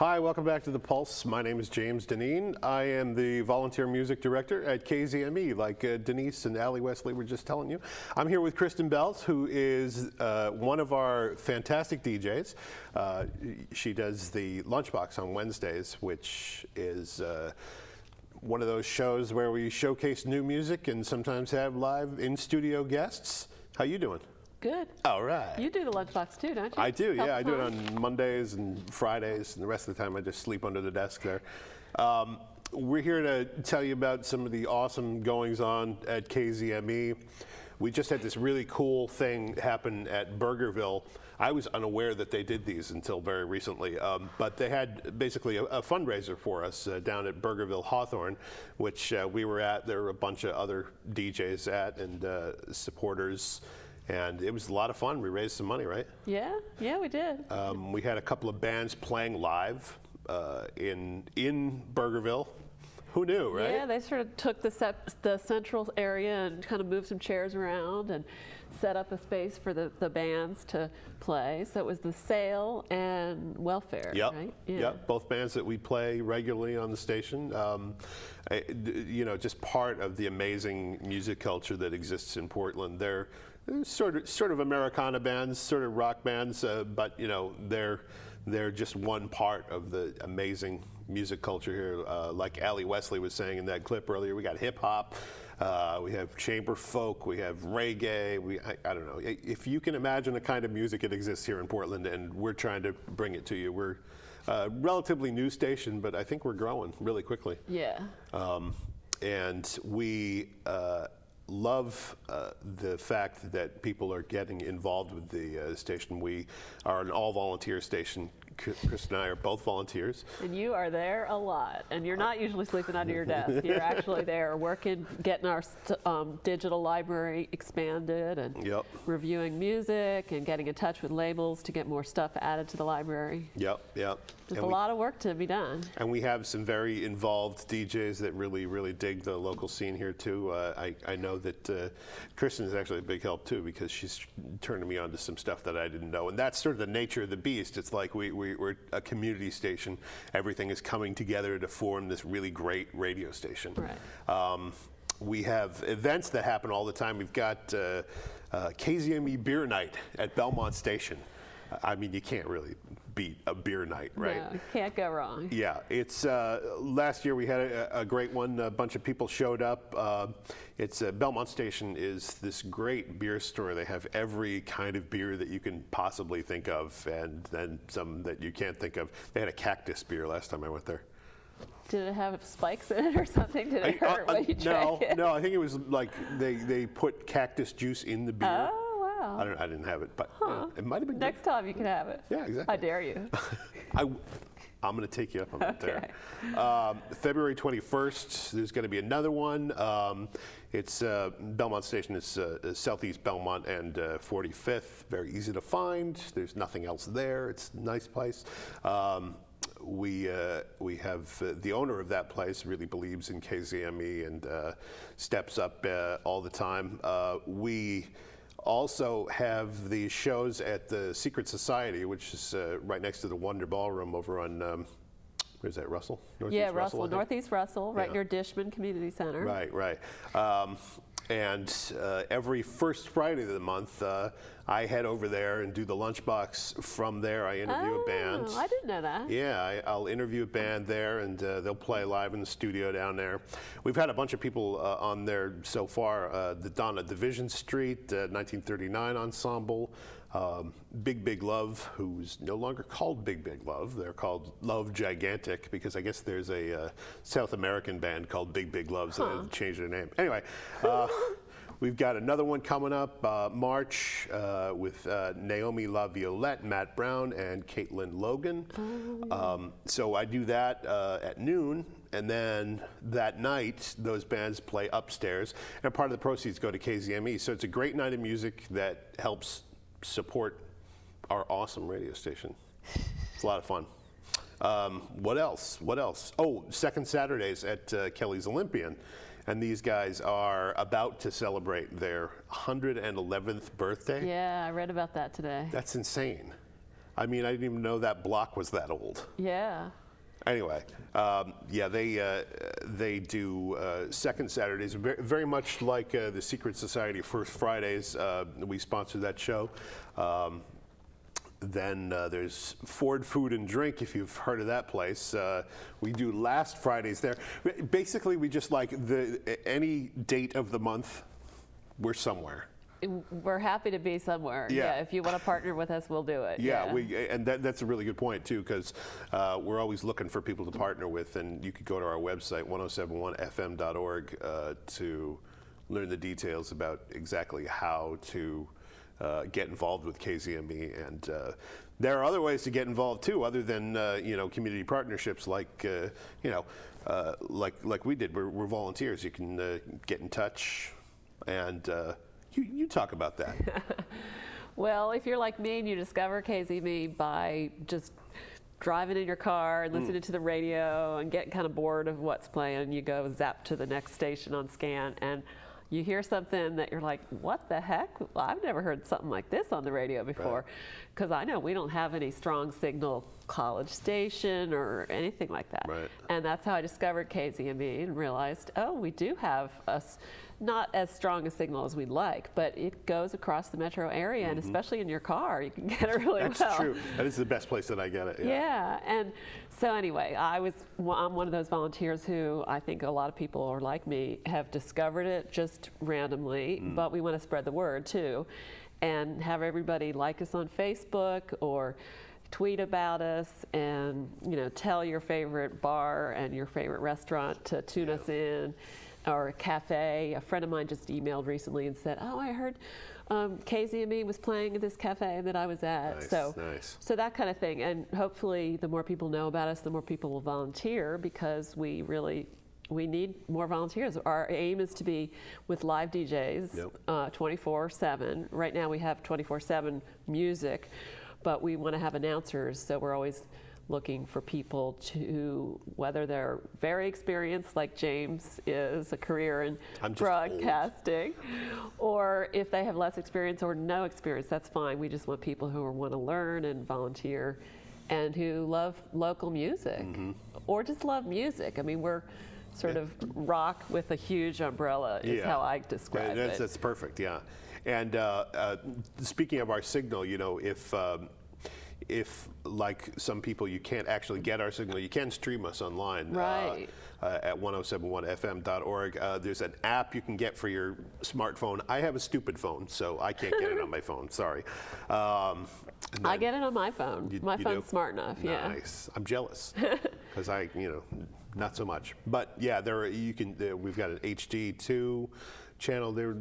Hi, welcome back to the Pulse. My name is James Dineen. I am the volunteer music director at KZME, like Denise and Allie Wesley were just telling you. I'm here with Kristen Bells, who is one of our fantastic DJs. She does the Lunchbox on Wednesdays, which is one of those shows where we showcase new music and sometimes have live in-studio guests. How you doing? Good. All right. You do the Lunchbox too, don't you? I do, yeah. I do it on Mondays and Fridays, and the rest of the time I just sleep under the desk there. We're here to tell you about some of the awesome goings-on at KZME. We just had this really cool thing happen at Burgerville. I was unaware that they did these until very recently, but they had basically a fundraiser for us down at Burgerville Hawthorne, which we were at. There were a bunch of other DJs at and supporters. And it was a lot of fun. We raised some money, right? Yeah, we did. We had a couple of bands playing live in Burgerville. Who knew, right? Yeah, they sort of took the central area and kind of moved some chairs around and set up a space for the bands to play. So it was the Sale and Welfare, right? Yeah. Yep, both bands that we play regularly on the station. You know, just part of the amazing music culture that exists in Portland. They're sort of Americana bands, sort of rock bands, but you know they're just one part of the amazing music culture here. Like Allie Wesley was saying in that clip earlier, we got hip hop, we have chamber folk, we have reggae. I don't know if you can imagine the kind of music that exists here in Portland, and we're trying to bring it to you. We're a relatively new station, but I think we're growing really quickly. Yeah. And we love the fact that people are getting involved with the station. We are an all-volunteer station. Chris and I are both volunteers. And you are there a lot, and you're not usually sleeping under your desk. You're actually there working, getting our digital library expanded and reviewing music and getting in touch with labels to get more stuff added to the library. Yep. There's a lot of work to be done. And we have some very involved DJs that really dig the local scene here too. I know that Kristen is actually a big help too, because she's turning me on to some stuff that I didn't know. And that's sort of the nature of the beast. It's like we're a community station. Everything is coming together to form this really great radio station. Right. We have events that happen all the time. We've got KZME Beer Night at Belmont Station. I mean, you can't really beat a beer night, right? No, can't go wrong. Yeah, it's last year we had a great one. A bunch of people showed up. It's Belmont Station is this great beer store. They have every kind of beer that you can possibly think of, and then some that you can't think of. They had a cactus beer last time I went there. Did it have spikes in it or something? Did it hurt when you drank it? No, I think it was like they put cactus juice in the beer. Oh. Wow. I didn't have it, but it might have been Next time you can have it. Yeah, exactly. I dare you. I'm going to take you up on that there. February 21st, there's going to be another one. It's Belmont Station is Southeast Belmont and 45th. Very easy to find. There's nothing else there. It's a nice place. We have the owner of that place really believes in KZME and steps up all the time. We also have the shows at the Secret Society, which is right next to the Wonder Ballroom over on, where's that, Russell? Northeast Russell, Northeast Russell, right near Dishman Community Center. Right. And every first Friday of the month, I head over there and do the Lunchbox. From there, I interview a band. I didn't know that. Yeah, I'll interview a band there, and they'll play live in the studio down there. We've had a bunch of people on there so far. The Donna Division Street, 1939 Ensemble, Big Love, who's no longer called Big Love. They're called Love Gigantic, because I guess there's a South American band called Big Love, so they changed their name. Anyway, we've got another one coming up, March, with Naomi La Violette, Matt Brown, and Caitlin Logan. So I do that at noon, and then that night, those bands play upstairs, and part of the proceeds go to KZME. So it's a great night of music that helps support our awesome radio station. It's a lot of fun. What else? Oh, second Saturdays at Kelly's Olympian. And these guys are about to celebrate their 111th birthday. Yeah, I read about that today. That's insane. I mean, I didn't even know that block was that old. Yeah. Anyway, yeah, they do second Saturdays, very much like the Secret Society First Fridays. We sponsor that show. Then there's Ford Food and Drink, if you've heard of that place. We do last Fridays there. Basically, we just like any date of the month, we're somewhere. We're happy to be somewhere. Yeah. If you want to partner with us, we'll do it. Yeah, and that's a really good point too, because we're always looking for people to partner with, and you could go to our website 1071fm.org to learn the details about exactly how to get involved with KZME. And there are other ways to get involved too, other than community partnerships like like we did. We're volunteers. You can get in touch and. You talk about that. Well, if you're like me and you discover KZME by just driving in your car and listening to the radio and getting kind of bored of what's playing, you go zap to the next station on scan and you hear something that you're like, what the heck? Well, I've never heard something like this on the radio before. Because I know we don't have any strong signal college station or anything like that. Right. And that's how I discovered KZME and realized, oh, we do have not as strong a signal as we'd like, but it goes across the metro area, and especially in your car, you can get it really well. That's true. That is the best place that I get it. Yeah, and so anyway, I'm one of those volunteers who I think a lot of people are like me have discovered it just randomly, but we want to spread the word too, and have everybody like us on Facebook or tweet about us, and tell your favorite bar and your favorite restaurant to tune us in. Or a cafe. A friend of mine just emailed recently and said, oh, I heard KZME was playing at this cafe that I was at. Nice. So that kind of thing. And hopefully the more people know about us, the more people will volunteer, because we need more volunteers. Our aim is to be with live DJs 24/7. Right now we have 24/7 music, but we want to have announcers, so we're always looking for people to, whether they're very experienced, like James is, a career in broadcasting, or if they have less experience or no experience, that's fine. We just want people who want to learn and volunteer and who love local music or just love music. I mean, we're sort of rock with a huge umbrella is how I describe it. That's perfect, yeah. And speaking of our signal, if like some people, you can't actually get our signal, you can stream us online at 1071fm.org. There's an app you can get for your smartphone. I have a stupid phone, so I can't get it on my phone. Sorry. I get it on my phone. My phone's smart enough. Yeah. Nice. I'm jealous because not so much. But yeah, we've got an HD2 channel. There are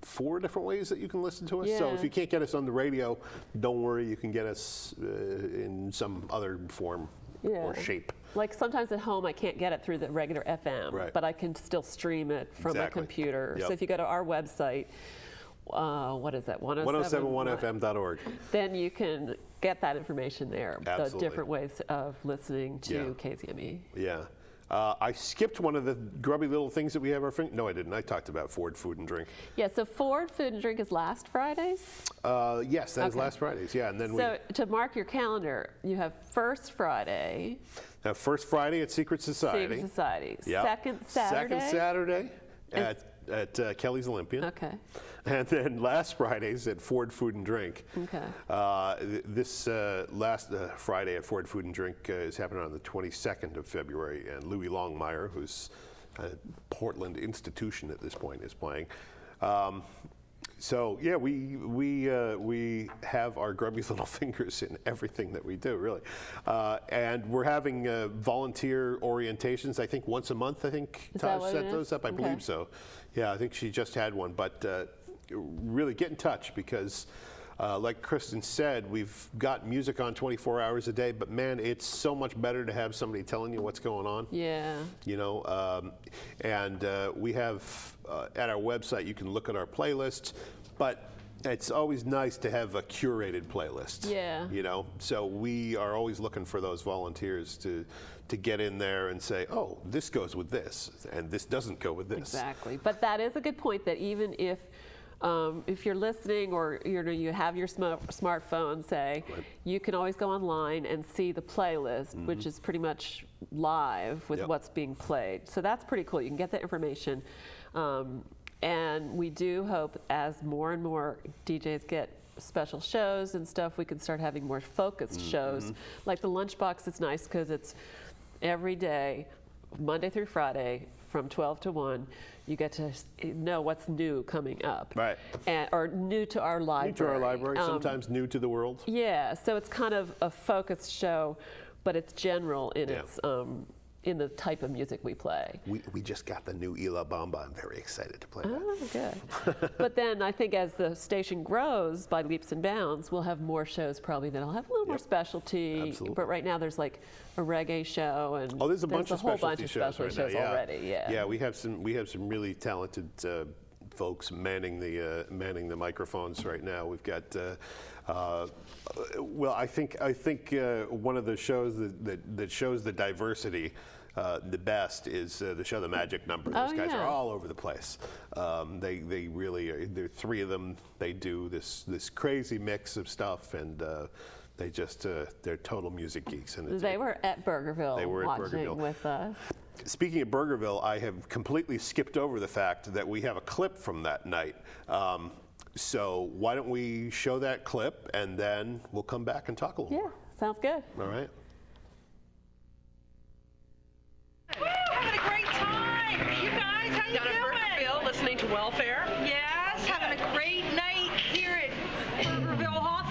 4 different ways that you can listen to us. Yeah. So if you can't get us on the radio, don't worry, you can get us in some other form or shape. Like sometimes at home I can't get it through the regular FM, but I can still stream it from my computer. So if you go to our website, what is that, 1071fm.org. Then you can get that information there. Absolutely. The different ways of listening to KZME. Yeah. I skipped one of the grubby little things that we have our finger. No, I didn't. I talked about Ford Food and Drink. Yeah, so Ford Food and Drink is last Fridays? Yes, that is last Fridays. Yeah, and then to mark your calendar, you have First Friday. First Friday at Secret Society. Secret Society. Yep. Second Saturday. Second Saturday at Kelly's Olympian. Okay. And then last Fridays at Ford Food and Drink. Okay. This last Friday at Ford Food and Drink is happening on the 22nd of February, and Louis Longmire, who's a Portland institution at this point, is playing. So yeah, we have our grubby little fingers in everything that we do, really. And we're having volunteer orientations, I think once a month, I think Taj set those up, I believe so. Yeah, I think she just had one, but really get in touch because like Kristen said, we've got music on 24 hours a day, but man, it's so much better to have somebody telling you what's going on. Yeah. And we have at our website, you can look at our playlists, but it's always nice to have a curated playlist. Yeah. So we are always looking for those volunteers to get in there and say, oh, this goes with this, and this doesn't go with this. Exactly. But that is a good point, that even if if you're listening or you have your smartphone, say, you can always go online and see the playlist, which is pretty much live with what's being played. So that's pretty cool. You can get the information. And we do hope as more and more DJs get special shows and stuff, we can start having more focused shows. Like the Lunchbox is nice because it's every day, Monday through Friday, from 12 to 1, you get to know what's new coming up. Right. Or new to our library. New to our library, sometimes new to the world. Yeah, so it's kind of a focused show, but it's general in its in the type of music we play. We just got the new Ila Bamba. I'm very excited to play that. Oh, good. But then I think as the station grows by leaps and bounds, we'll have more shows probably that'll have a little more specialty. Absolutely. But right now there's like a reggae show and there's a whole bunch of specialty shows right now. already. Yeah. Yeah, we have some really talented folks manning the microphones right now. We've got. Well, I think one of the shows that shows the diversity the best is the show The Magic Number. Those guys are all over the place. They really are. There are three of them. They do this crazy mix of stuff, and they just they're total music geeks. And they were at Burgerville. They were at watching Burgerville with us. Speaking of Burgerville, I have completely skipped over the fact that we have a clip from that night. So why don't we show that clip, and then we'll come back and talk a little more. Yeah, sounds good. All right. Woo, having a great time. You guys, how you doing? Burgerville, listening to Welfare. Yes, having a great night here at Burgerville Hawthorne.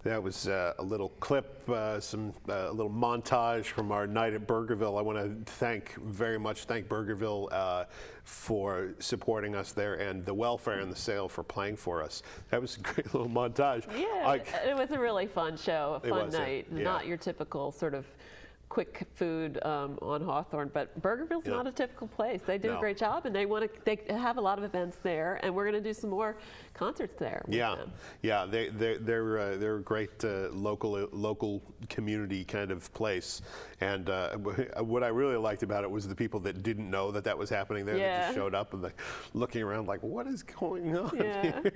That was a little clip, a little montage from our night at Burgerville. I want to thank Burgerville for supporting us there, and the Welfare and the Sale for playing for us. That was a great little montage. Yeah, it was a really fun show, a fun night. Yeah. Not your typical sort of quick food on Hawthorne, but Burgerville's not a typical place. They do a great job, and they have a lot of events there, and we're going to do some more concerts there. They're a great local community kind of place, and what I really liked about it was the people that didn't know that was happening there. They just showed up and looking around like, what is going on here?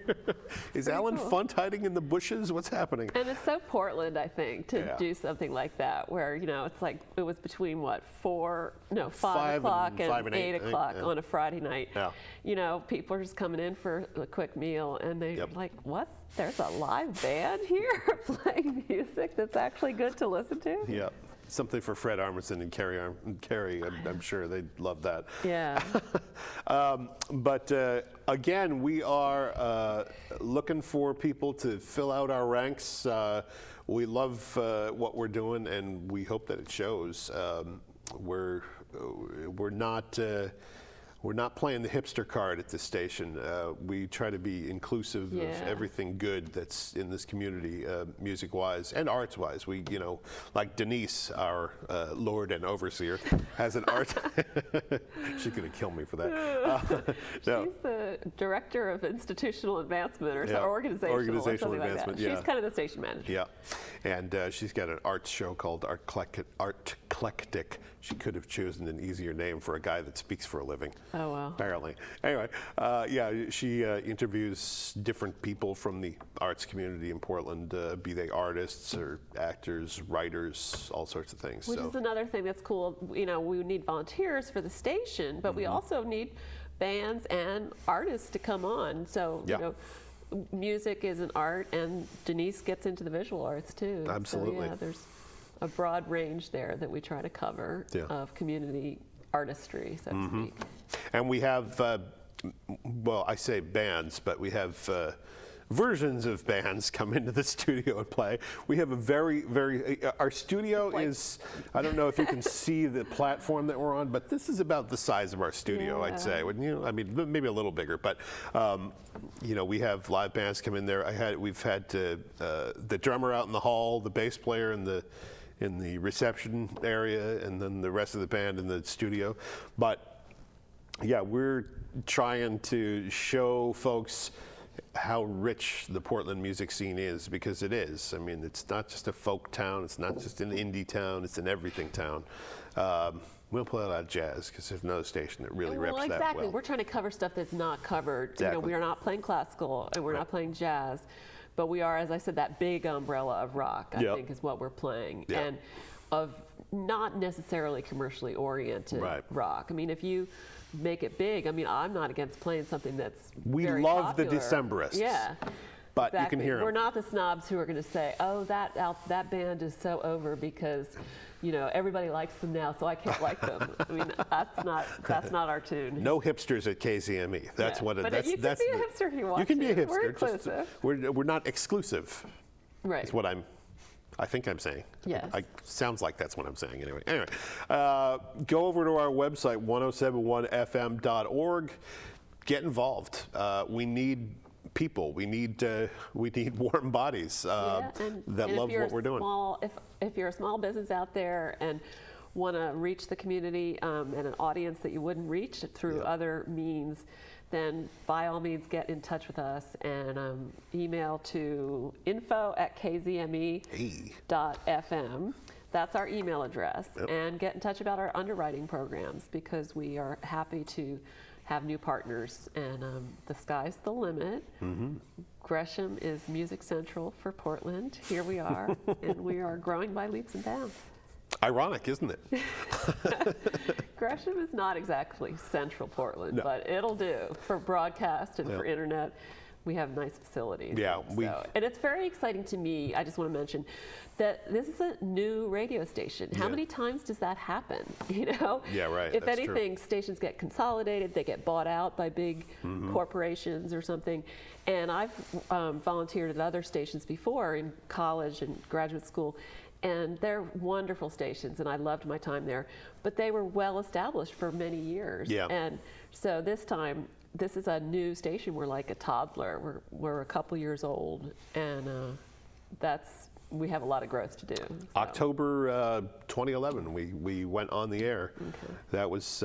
Is Alan Funt hiding in the bushes? What's happening? And it's so Portland, I think, to do something like that, where it's like it was between 5 o'clock and 8 o'clock on a Friday night. Yeah. People are just coming in for a quick meal, and they're like, what? There's a live band here playing music that's actually good to listen to? Yeah. something for Fred Armisen and Carrie. I'm sure they'd love that. Yeah. But again, we are looking for people to fill out our ranks. We love what we're doing, and we hope that it shows. We're not playing the hipster card at this station. We try to be inclusive of everything good that's in this community, music-wise and arts-wise. We, like Denise, our Lord and Overseer, has an art. She's going to kill me for that. She's the Director of Institutional Advancement or organizational advancement. Like that. She's kind of the station manager. Yeah, and she's got an arts show called Artclectic. She could have chosen an easier name for a guy that speaks for a living. Oh, wow. Apparently. Anyway, she interviews different people from the arts community in Portland, be they artists or actors, writers, all sorts of things. Which is another thing that's cool. We need volunteers for the station, but we also need bands and artists to come on. So, music is an art, and Denise gets into the visual arts too. Absolutely. So, there's a broad range there that we try to cover of community artistry, so to speak. And we have, I say bands, but we have versions of bands come into the studio and play. We have a our studio is, I don't know if you can see the platform that we're on, but this is about the size of our studio, I'd say. I mean, maybe a little bigger, but we have live bands come in there. We've had the drummer out in the hall, the bass player in the reception area, and then the rest of the band in the studio. But we're trying to show folks how rich the Portland music scene is, because it is. I mean, it's not just a folk town, it's not just an indie town, it's an everything town. We'll play a lot of jazz because there's no station that really reps that well. Exactly. We're trying to cover stuff that's not covered. Exactly. We are not playing classical, and we're not playing jazz. But we are, as I said, that big umbrella of rock, I think, is what we're playing. Yep. And of not necessarily commercially oriented rock. I mean, if you make it big, I mean, I'm not against playing something that's very love popular. the Decemberists. Yeah. But you can hear them. We're not the snobs who are going to say, oh, that band is so over because, everybody likes them now, so I can't like them. I mean, that's not our tune. No hipsters at KZME. That's what it is. But you can be a hipster if you want to. You can be a hipster. We're inclusive. We're not exclusive. Right. That's what I think I'm saying. Yes. Sounds like that's what I'm saying anyway. Go over to our website, 1071fm.org. Get involved. We need people. We need warm bodies that love what we're doing. If you're a small business out there and want to reach the community and an audience that you wouldn't reach through other means, then by all means get in touch with us and email to info@kzme.fm. That's our email address. And get in touch about our underwriting programs, because we are happy to have new partners, and the sky's the limit. Gresham is Music Central for Portland. Here we are, and we are growing by leaps and bounds. Ironic, isn't it? Gresham is not exactly central Portland, but it'll do for broadcast and for internet. We have nice facilities. Yeah, and it's very exciting to me. I just want to mention that this is a new radio station. How many times does that happen? Yeah, right. If that's anything, stations get consolidated, they get bought out by big corporations or something. And I've volunteered at other stations before in college and graduate school. And they're wonderful stations, and I loved my time there. But they were well established for many years. Yeah. And so this time, this is a new station. We're like a toddler. We're a couple years old, and we have a lot of growth to do. So. October 2011, we went on the air. Okay. That was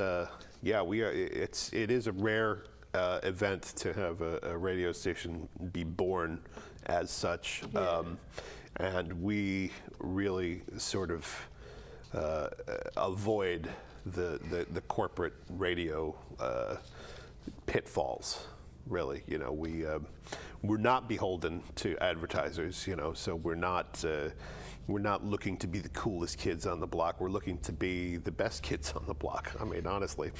it is a rare event to have a radio station be born as such. Yeah. And we really sort of avoid the corporate radio pitfalls. really. You know, we're not beholden to advertisers, you know, so we're not looking to be the coolest kids on the block. We're looking to be the best kids on the block. I mean, honestly,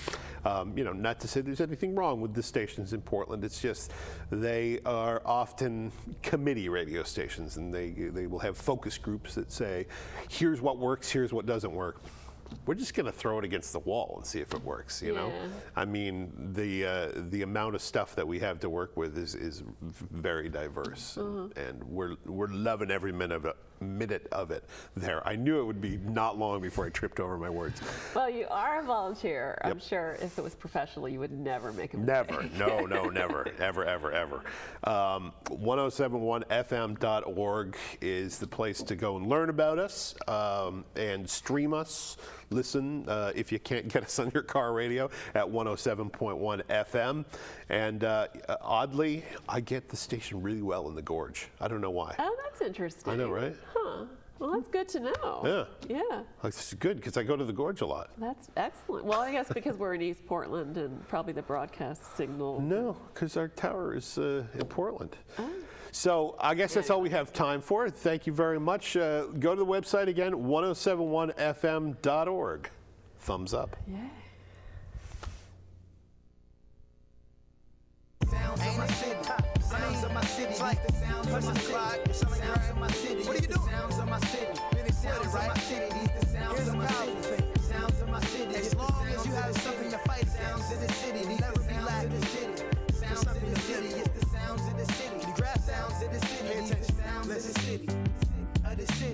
you know, not to say there's anything wrong with the stations in Portland. It's just they are often committee radio stations, and they will have focus groups that say, here's what works, here's what doesn't work. We're just going to throw it against the wall and see if it works, you know? I mean, the amount of stuff that we have to work with is very diverse, and we're loving every minute of it there. I knew it would be not long before I tripped over my words. Well, you are a volunteer. I'm sure if it was professional, you would never make a mistake. Never. No, never. Ever. 1071fm.org is the place to go and learn about us and stream us. Listen, if you can't get us on your car radio, at 107.1 FM. And oddly, I get the station really well in the Gorge. I don't know why. Oh, that's interesting. I know, right? Huh. Well, that's good to know. Yeah. It's good because I go to the Gorge a lot. That's excellent. Well, I guess because we're in East Portland and probably the broadcast signal. No, because our tower is in Portland. Oh. So I guess that's all we have time for. Thank you very much. Go to the website again, 1071fm.org. Thumbs up. Yeah. Sounds of my city, sounds of my city, like the sounds of my city, sounds of my city. What are you doing? Sounds of my city, sounds of my city, these the sounds of my city, sounds of my city. As long as you have something to fight, sounds of the city, never be lacking. Sounds of the city, it's the sounds of the city. The graph sounds of the city, it's the sounds of the city.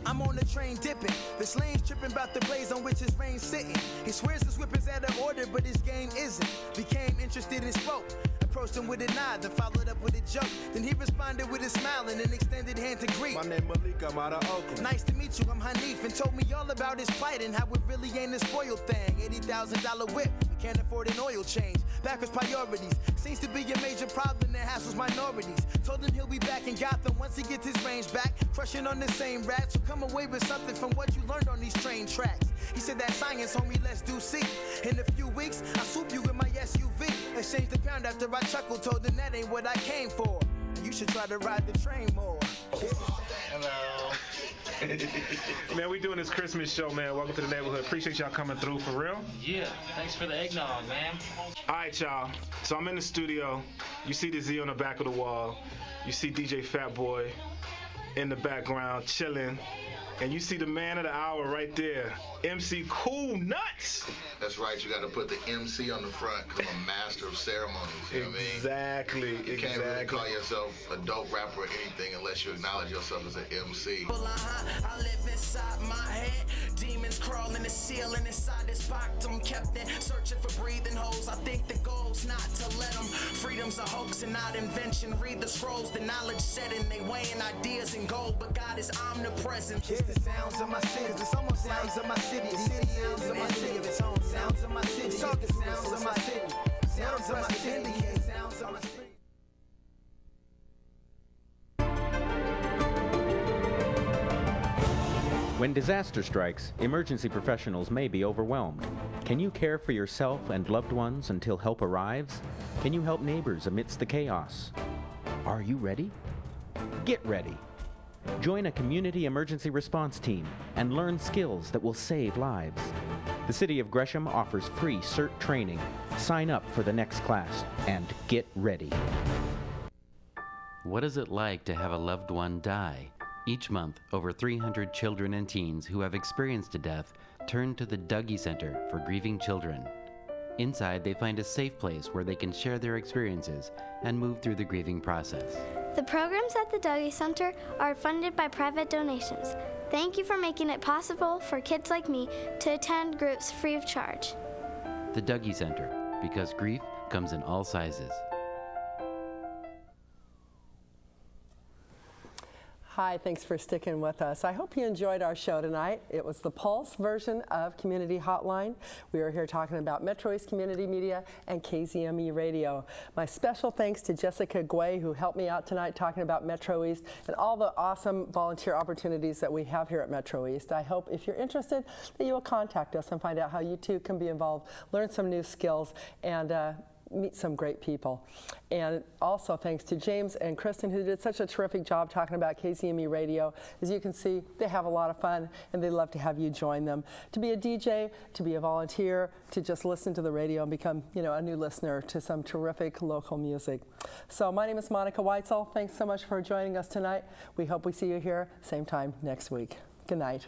I'm on the train dipping. The slane's tripping about the blaze on which his reign's sitting. He swears his whip is out of order, but his game isn't. Became interested and spoke. Approached him with a nod, then followed up with a joke. Then he responded with a smile and an extended hand to greet. My name Malik, I'm out of Oakland. Nice to meet you, I'm Hanif, and told me all about his plight and how it really ain't a spoiled thing. $80,000 whip, we can't afford an oil change. Backwards priorities, seems to be a major problem that hassles minorities. Told him he'll be back in Gotham once he gets his range back. Crushing on the same rats, so come away with something from what you learned on these train tracks. He said that science, homie, let's do see. In a few weeks, I'll swoop you in my SUV. Exchange the pound after I chuckled, told him that ain't what I came for. You should try to ride the train more. Hello. Man, we doing this Christmas show, man. Welcome to the neighborhood. Appreciate y'all coming through, for real. Yeah, thanks for the eggnog, man. All right, y'all. So I'm in the studio. You see the Z on the back of the wall. You see DJ Fat Boy in the background chilling. And you see the man of the hour right there, MC Cool Nuts. That's right, you got to put the MC on the front because I'm a master of ceremonies, you know what I mean? Exactly. You can't really call yourself a dope rapper or anything unless you acknowledge yourself as an MC. I live inside my head, demons crawling the ceiling inside this box. I'm kept in searching for breathing holes. I think the goal's not to let them. Freedom's a hoax and not invention. Read the scrolls, the knowledge setting. They weighing ideas in gold, but God is omnipresent. It's the sounds of my city. It's almost sounds of my city. These sounds of my city. It's own sounds of my city. It's talking sounds of my city. Sounds of my city. Sounds of my city. When disaster strikes, emergency professionals may be overwhelmed. Can you care for yourself and loved ones until help arrives? Can you help neighbors amidst the chaos? Are you ready? Get ready. Join a community emergency response team and learn skills that will save lives. The City of Gresham offers free CERT training. Sign up for the next class and get ready. What is it like to have a loved one die? Each month, over 300 children and teens who have experienced a death turn to the Dougie Center for Grieving Children. Inside, they find a safe place where they can share their experiences and move through the grieving process. The programs at the Dougie Center are funded by private donations. Thank you for making it possible for kids like me to attend groups free of charge. The Dougie Center, because grief comes in all sizes. Hi, thanks for sticking with us. I hope you enjoyed our show tonight. It was the Pulse version of Community Hotline. We are here talking about MetroEast Community Media and KZME Radio. My special thanks to Jessica Guay, who helped me out tonight talking about MetroEast and all the awesome volunteer opportunities that we have here at MetroEast. I hope if you're interested that you will contact us and find out how you too can be involved, learn some new skills, and meet some great people. And also thanks to James and Kristen, who did such a terrific job talking about KZME Radio. As you can see, they have a lot of fun, and they love to have you join them. To be a DJ, to be a volunteer, to just listen to the radio and become, a new listener to some terrific local music. So my name is Monica Weitzel. Thanks so much for joining us tonight. We hope we see you here same time next week. Good night.